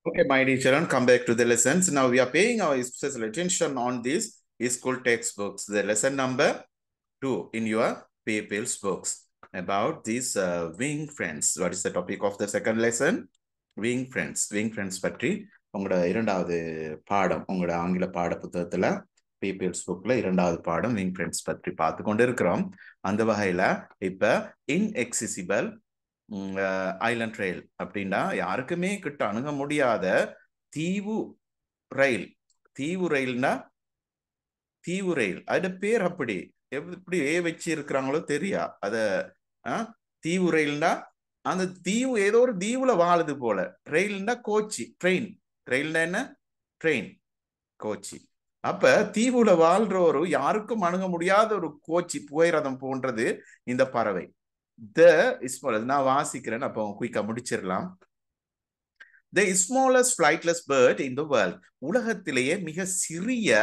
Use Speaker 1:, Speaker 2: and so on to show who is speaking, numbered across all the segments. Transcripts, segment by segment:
Speaker 1: Okay, my dear children, come back to the lessons. Now we are paying our special attention on these school textbooks. The lesson number 2 in your PPL's books about these wing friends. What is the topic of the second lesson? Wing friends. Wing friends பற்றி உங்களோட இரண்டாவது பாடம் உங்களோட ஆங்கில பாட புத்தகத்துல PPL's புக்ல இரண்டாவது பாடம் விங் ஃப்ரெண்ட்ஸ் பற்றி பார்த்து கொண்டு இருக்கிறோம். அந்த வகையில இப்ப இன்எக்ஸிசிபிள் ஐலண்ட் ரயில் அப்படின்னா யாருக்குமே கிட்ட அணுக முடியாத தீவு ரயில். தீவு ரயில்னா தீவு ரயில் அதோட பேர் அப்படி எப்படி வச்சு இருக்கிறாங்களோ தெரியா அத தீவு ரயில்னா அந்த தீவு ஏதோ ஒரு தீவுல வாழுது போல. ரயில்னா கோச்சி, ட்ரெயின். ரயில்னா என்ன? ட்ரெயின், கோச்சி. அப்ப தீவுல வாழ்ற ஒரு யாருக்கும் அணுக முடியாத ஒரு கோச்சி புகைரதம் போன்றது இந்த பறவை. நான் வாசிக்கிறேன், அப்போ குயிக்கா முடிச்சிடலாம். The smallest flightless bird in the world. உலகத்திலேயே மிக சிறிய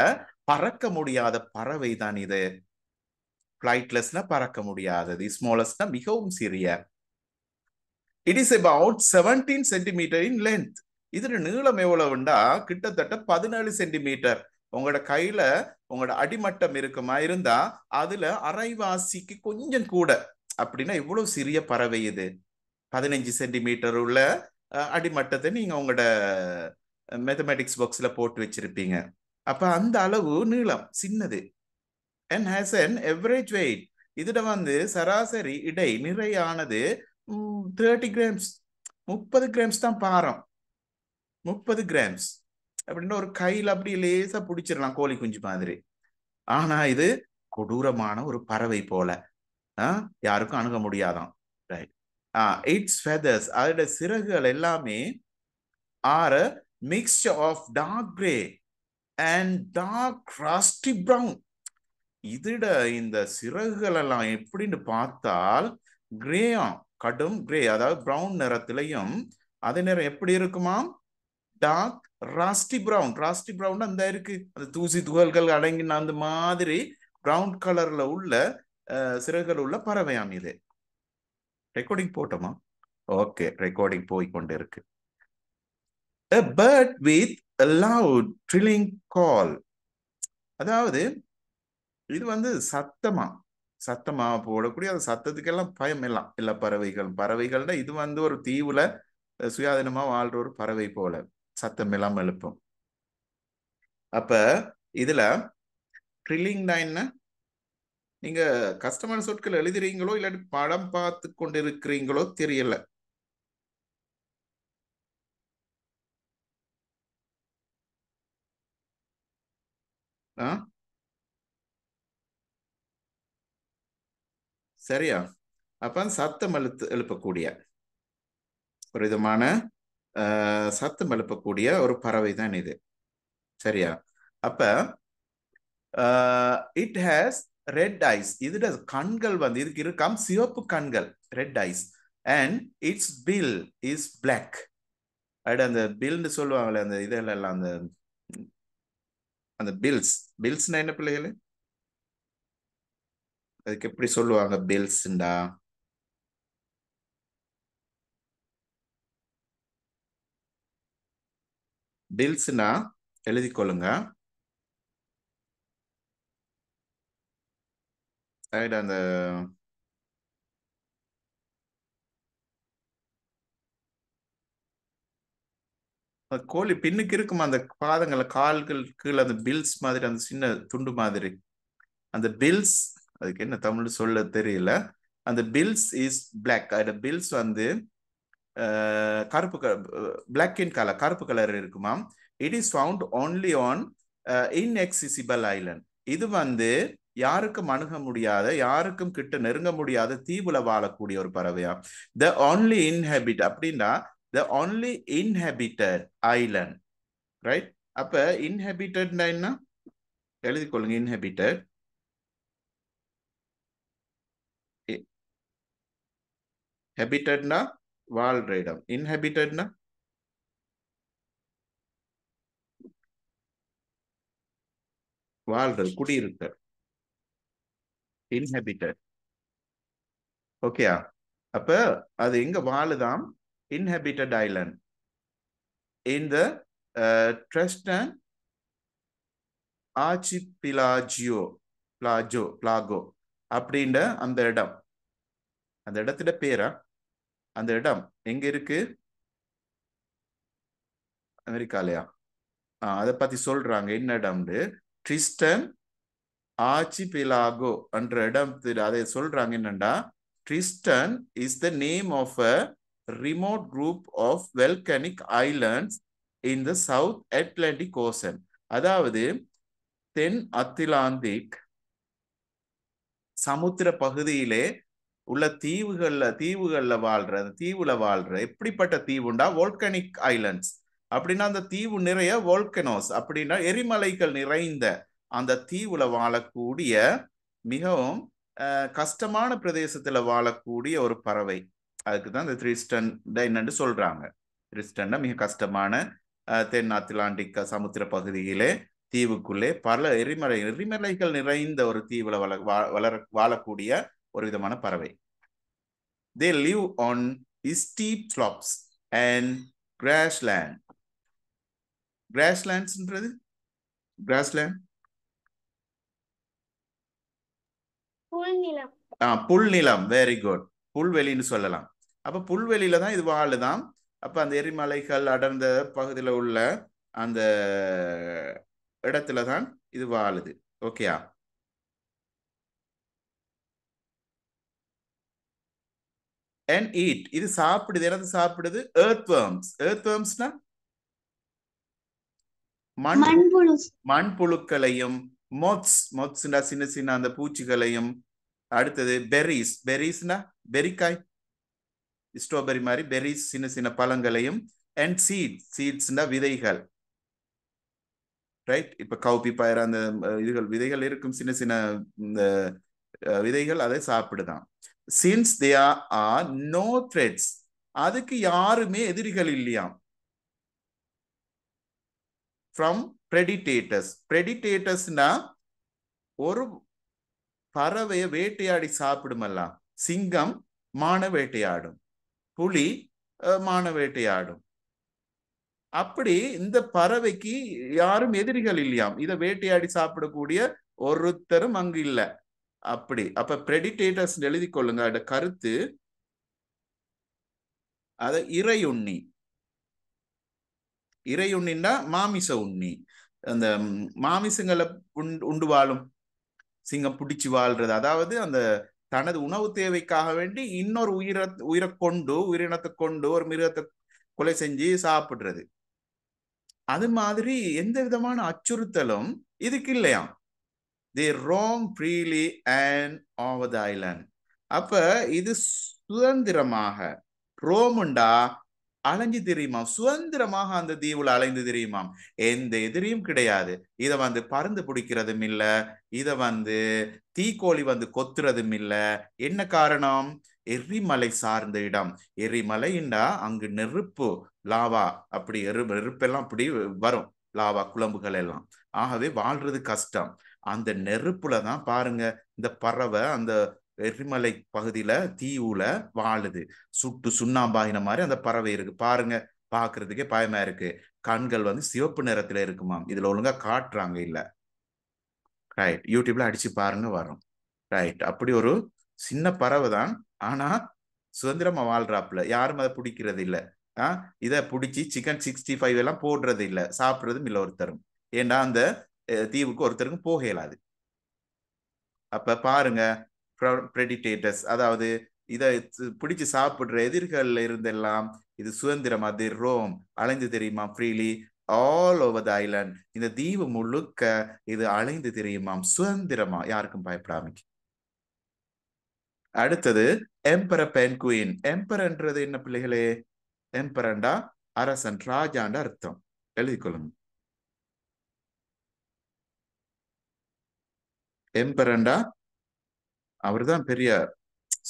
Speaker 1: பறக்க முடியாத பறவை தான் இது. flightlessனா பறக்க முடியாதது, smallestனா மிகவும் சிறிய. It is about 17 centimeter in length. இதோட நீளம் எவ்வளவுண்டா கிட்டத்தட்ட 17 சென்டிமீட்டர். உங்களோட கையில உங்களோட அடிமட்டம் இருக்குமா இருந்தா அதுல அரைவாசிக்கு கொஞ்சம் கூட. அப்படின்னா இவ்வளவு சிறிய பறவை இது. 15 சென்டிமீட்டர் உள்ள அடிமட்டத்தை நீங்க உங்களோட மேத்தமேட்டிக்ஸ் பாக்ஸ்ல போட்டு வச்சிருப்பீங்க. அப்ப அந்த அளவு நீளம் சின்னது. and has an average weight. இதுல சராசரி இடை நிறையானது 30 கிராம்ஸ், 30 கிராம்ஸ் தான் பாரம். 30 கிராம்ஸ் அப்படின்னா ஒரு கையில் அப்படி லேசா பிடிச்சிடலாம், கோழி குஞ்சு மாதிரி. ஆனா இது கொடூரமான ஒரு பறவை போல, யாருக்கும் அணுக முடியாதான். ரைட். இட்ஸ் ஃபெதர்ஸ், அதோட சிறகுகள் எல்லாமே R a mixture of dark gray and dark rusty brown. இதோட இந்த சிறகுகள் எல்லாம் எப்படின்னு பார்த்தால் கிரேயாம், கடும் கிரே, அதாவது பிரவுன் நிறத்திலையும் அதே நேரம் எப்படி இருக்குமா டார்க் ராஸ்டி பிரவுன். ராஸ்டி பிரவுன் அந்த இருக்கு, அந்த தூசி துகள்கள் அடங்கின அந்த மாதிரி பிரவுன் கலர்ல உள்ள சிறகுகள் உள்ள பறவையாம் இது. ரெக்கார்டிங் போட்டோமா? ஓகே, ரெக்கார்டிங் போய் கொண்டு இருக்கு. A bird with a loud trilling call. அதாவது இது சத்தமா சத்தமா போடக்கூடிய அந்த சத்தத்துக்கெல்லாம் பயம் எல்லாம் இல்ல பறவைகள்னா இது ஒரு தீவுல சுயாதீனமா வாழ்ற ஒரு பறவை போல சத்தம் எல்லாம் எழுப்பும். அப்ப இதுல ட்ரில்லிங்னா என்ன? நீங்க கஷ்டமான சொற்கள் எழுதுறீங்களோ இல்லாட்டி படம் பார்த்து கொண்டு இருக்கிறீங்களோ தெரியல. சரியா? அப்ப சத்தம் எழுப்பக்கூடிய ஒரு விதமான சத்தம் எழுப்பக்கூடிய ஒரு பறவை தான் இது. சரியா? அப்ப இட் ஹேஸ் ரெட் ஐஸ். இதோட கண்கள் இதுக்கு இருக்காம் சிவப்பு கண்கள், red eyes. And its bill is black. அந்த பில்னு சொல்லுவாங்களே அந்த இதெல்லாம், அந்த அந்த பில்ஸ்னா என்ன பிள்ளைகளு? அதுக்கு எப்படி சொல்லுவாங்க பில்ஸ்ண்டா? பில்ஸ்னா எழுதி கொள்ளுங்க. அந்த கோழி பின்னுக்கு இருக்குமா அந்த பாதங்களை கால்கள் கீழே அந்த பில்ஸ் மாதிரி, அந்த சின்ன துண்டு மாதிரி, அந்த பில்ஸ். அதுக்கு என்ன தமிழ் சொல்ல தெரியல. அந்த பில்ஸ் இஸ் பிளாக். அதோட பில்ஸ் கருப்பு பிளாக் இன் கலர், கருப்பு கலர் இருக்குமா. It is found only on inaccessible island. இது யாருக்கும் அணுக முடியாத, யாருக்கும் கிட்ட நெருங்க முடியாத தீவுல வாழக்கூடிய ஒரு பறவையா. த ஒன்லி இன்ஹெபிட் அப்படின்னா the only inhabited island. Right? அப்ப inhabited என்ன எழுதி கொள்ளுங்க. inhabited habitedனா வாழ்ற இடம், inhabitedனா வாழ்றது, குடியிருக்க. inhabited. ஓகேயா? அப்ப அது எங்க வாழுதாம்? inhabited island. in the Tristan Archipelago அப்படின்ற அந்த இடம். அந்த இடத்துல பேரா? அந்த இடம் எங்க இருக்கு? அமெரிக்காலயா? அதை பத்தி சொல்றாங்க. என்ன இடம்னு? ட்ரிஸ்டன் ஆர்ச்சிபெலாகோ என்ற இடம். அதை சொல்றாங்க என்னண்டா, Tristan is the name of a remote group of volcanic islands in the South Atlantic Ocean. அதாவது தென் அத்திலாந்திக் சமுத்திர பகுதியிலே உள்ள தீவுகள்ல வாழ்ற, அந்த தீவுல வாழ்ற எப்படிப்பட்ட தீவுண்டா வோல்கனிக் ஐலண்ட்ஸ் அப்படின்னா, அந்த தீவு நிறைய வோல்கனோஸ் அப்படின்னா எரிமலைகள் நிறைந்த அந்த தீவுல வாழக்கூடிய மிகவும் கஷ்டமான பிரதேசத்துல வாழக்கூடிய ஒரு பறவை. அதுக்குதான் இந்த த்ரிஸ்டன் என்னன்னு சொல்றாங்க. த்ரிஸ்டன் மிக கஷ்டமான தென் அத்லாண்டிக் சமுத்திர பகுதியிலே தீவுக்குள்ளே பல எரிமலைகள் நிறைந்த ஒரு தீவுல வாழக்கூடிய ஒரு விதமான பறவை. They live on steep slopes and grassland. Grasslandsன்றது grassland
Speaker 2: புல்நிலம்.
Speaker 1: புல்நிலம். Very good. புல்வெளின்னு சொல்லலாம். அப்ப புல்வெளியில தான் இது வாழுதான். அப்ப அந்த எரிமலைகள் அடர்ந்த பகுதியில் உள்ள அந்த இடத்துல தான் இது வாழுது. ஓகேயா? and eat, இது சாப்பிடுது. என்னது சாப்பிடுது? earthworms. earthwormsனா மண்புழுக்களையும், mothsனா சின்ன சின்ன அந்த பூச்சிகளையும். அடுத்தது பெர்ரிஸ். பெர்ரிஸ்னா பெரிக்காய், ஸ்ட்ராபெரி மாதிரி பெர்ரிஸ் சின்ன சின்ன பழங்களையும். and சீட்ஸ்னா விதைகள். ரைட்? இப்ப கவுப்பி பயிர் அந்த விதைகள் இருக்கும், சின்ன சின்ன இந்த விதைகள், அதை சாப்பிடுதான். since there are no threats, அதுக்கு யாருமே எதிரிகள் இல்லையாம். from predators. predators-னா ஒரு பறவையை வேட்டையாடி சாப்பிடுமல்ல. சிங்கம் மான வேட்டையாடும், புலி மான வேட்டையாடும். அப்படி இந்த பறவைக்கு யாரும் எதிரிகள் இல்லையாம். இதை வேட்டையாடி சாப்பிடக்கூடிய ஒருத்தரும் அங்கு இல்ல. அப்படி அப்ப predators எழுதி கொள்ளுங்க. அதோட கருத்து அத இறையுண்ணி. இறையுண்ணின்னா மாமிச உண்ணி. அந்த மாமிசங்களை உண்டு வாழும். சிங்கம் பிடிச்சு வாழ்றது, அதாவது அந்த தனது உணவு தேவைக்காக வேண்டி இன்னொரு உயிரினத்தை கொண்டு ஒரு மிருகத்தை கொலை செஞ்சு சாப்பிடுறது. அது மாதிரி எந்த விதமான அச்சுறுத்தலும் இதுக்கு இல்லையாம். they roam freely and over the island. அப்ப இது சுதந்திரமாக, ரோமுண்டா அலைஞ்சு தெரியுமாம், சுதந்திரமாக அந்த தீவுல அலைந்து தெரியுமாம். எந்த எதிரியும் கிடையாது. இதை பறந்து பிடிக்கிறதும் இல்ல, இதை தீக்கோழி கொத்துறதும் இல்ல. என்ன காரணம்? எரிமலை சார்ந்த இடம். எரிமலைண்டா அங்கு நெருப்பு, லாவா, அப்படி நெருப்பெல்லாம் அப்படி வரும், லாவா குழம்புகள் எல்லாம். ஆகவே வாழ்றது கஷ்டம். அந்த நெருப்புல தான் பாருங்க இந்த பறவை அந்த எரிமலை பகுதியில தீவுல வாழுது. சுட்டு சுண்ணாம்பாகின மாதிரி அந்த பறவை இருக்கு பாருங்க. பாக்குறதுக்கே பயமா இருக்கு. கண்கள் சிவப்பு நிறத்துல இருக்குமாம். இதுல ஒழுங்கா காட்டுறாங்க இல்ல. ரைட், யூடியூப்ல அடிச்சு பாருங்க வரும். ரைட், அப்படி ஒரு சின்ன பறவை தான். ஆனா சுதந்திரமா வாழ்றாப்புல. யாரும் அதை பிடிக்கிறது இல்ல. இதை பிடிச்சி சிக்கன் 65 எல்லாம் போடுறது இல்ல, சாப்பிடுறதும் இல்ல ஒருத்தரும். ஏன்னா அந்த தீவுக்கு ஒருத்தருக்கும் போக இயலாது. அப்ப பாருங்க, predators, அதாவது இதை பிடிச்சு சாப்பிடுற எதிர்கள்ல இருந்தெல்லாம் இது சுதந்திரமா, தி ரோம், அலைந்து தெரியுமா, freely all over the Island. இந்த தீவு முழுக்க இது அலைந்து தெரியுமாம், சுதந்திரமா, யாருக்கும் பயப்படாம. அடுத்தது எம்பரர் பென்குயின். எம்பரன்றது என்ன பிள்ளைகளே? எம்பரண்டா அரசன், ராஜாண்ட அர்த்தம். எழுதிக்கொள்ளுங்க. எம்பரண்டா அவர்தான் பெரிய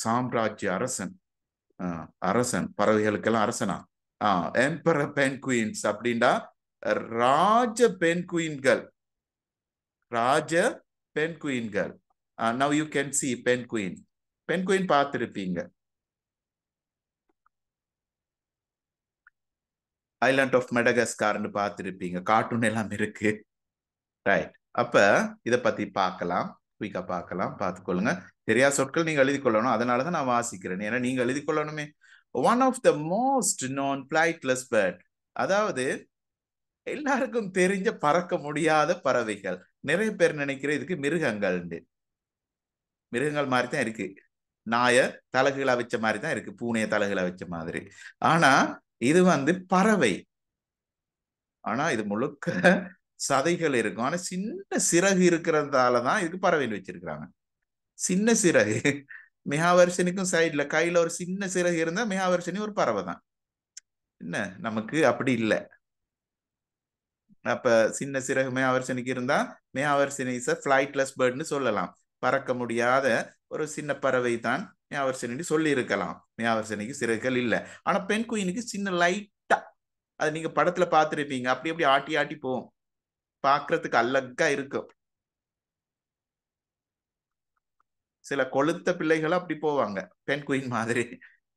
Speaker 1: சாம்ராஜ்ய அரசன். அரசன், பறவைகளுக்கெல்லாம் அரசனா. எம்பரர் பென்குயின்ஸ் அப்படின்னா ராஜ பென்குயின்கள். ராஜ பென்குயின்கள். Now you can see penguin. Penguin பார்த்திருப்பீங்க. ஐலாண்ட் ஆஃப் மெடகஸ்கார்னு பார்த்துருப்பீங்க, கார்ட்டூன் எல்லாம் இருக்கு. ரைட். அப்ப இதை பத்தி பார்க்கலாம், குயிக்கா பார்க்கலாம், பார்த்துக்கொள்ளுங்க. தெரியாத சொற்கள் நீங்க எழுதி கொள்ளணும், அதனாலதான் நான் வாசிக்கிறேன், ஏன்னா நீங்க எழுதி கொள்ளணுமே. One of the most known flightless bird, அதாவது எல்லாருக்கும் தெரிஞ்ச பறக்க முடியாத பறவைகள். நிறைய பேர் நினைக்கிற இதுக்கு மிருகங்கள், மிருகங்கள் மாதிரி தான் இருக்கு. நாய தலகுகளா வச்ச மாதிரி தான் இருக்கு, பூனைய தலகுகளா வச்ச மாதிரி. ஆனா இது பறவை. ஆனா இது முழுக்க சதைகள் இருக்கும், ஆனா சின்ன சிறகு இருக்கிறதாலதான் இதுக்கு பறவைன்னு வச்சிருக்கிறாங்க. சின்ன சிறகு. மிகாவர்ஷனுக்கும் சைட்ல கையில ஒரு சின்ன சிறகு இருந்தா மிகாவர்ஷனி ஒரு பறவை தான். என்ன, நமக்கு அப்படி இல்லை. அப்ப சின்ன சிறகு மிகாவர்ஷனிக்கு இருந்தா மிகாவர்ஷனி இஸ் ஃபிளைட்லெஸ் பேர்ட்னு சொல்லலாம். பறக்க முடியாத ஒரு சின்ன பறவை தான் மிகாவர்ஷனி சொல்லி இருக்கலாம். மிகாவர்ஷனிக்கு சிறகுகள் இல்லை. ஆனா பெண் குயினுக்கு சின்ன லைட்டா, அது நீங்க படத்துல பார்த்துருப்பீங்க, அப்படி அப்படி ஆட்டி ஆட்டி போகும், பாக்குறதுக்கு அழகா இருக்கும். சில கொளுத்த பிள்ளைகளும் அப்படி போவாங்க, பெண் குயின் மாதிரி.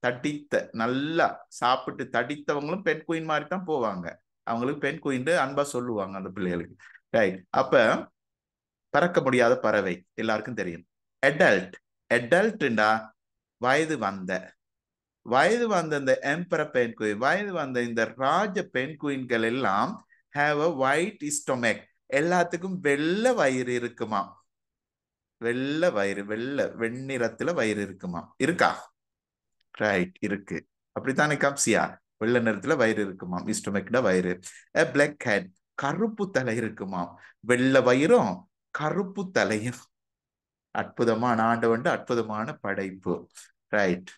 Speaker 1: தடித்த, நல்லா சாப்பிட்டு தடித்தவங்களும் பெண் குயின் மாதிரி தான் போவாங்க. அவங்களுக்கு பெண் குயின் அன்பா சொல்லுவாங்க அந்த பிள்ளைகளுக்கு. ரைட். அப்ப பறக்க முடியாத பறவை எல்லாருக்கும் தெரியும். அடல்ட். அடல்ட்ண்டா வயது வந்த, வயது வந்த இந்த எம்பரர் பெண் குயின், வயது வந்த இந்த ராஜ பெண் குயின்கள் எல்லாம் ஹேவ் அ ஒயிட் ஸ்டொமக், எல்லாத்துக்கும் வெள்ளை வயிறு இருக்குமா. வெள்ளை வயிறு, வெள்ளை வெண்ணிறத்துல வயிறு இருக்குமா. இருக்கா? ரைட், இருக்கு. அப்படித்தானே கப்சியா, வெள்ளை நிறத்துல வயிறு இருக்குமாம், ஸ்டொமக்ல வயிறு. பிளாக் ஹெட், கருப்பு தலை இருக்குமாம். வெள்ளை வயிறும் கருப்பு தலையும். அற்புதமான ஆண்டவன், அற்புதமான படைப்பு. ரைட்.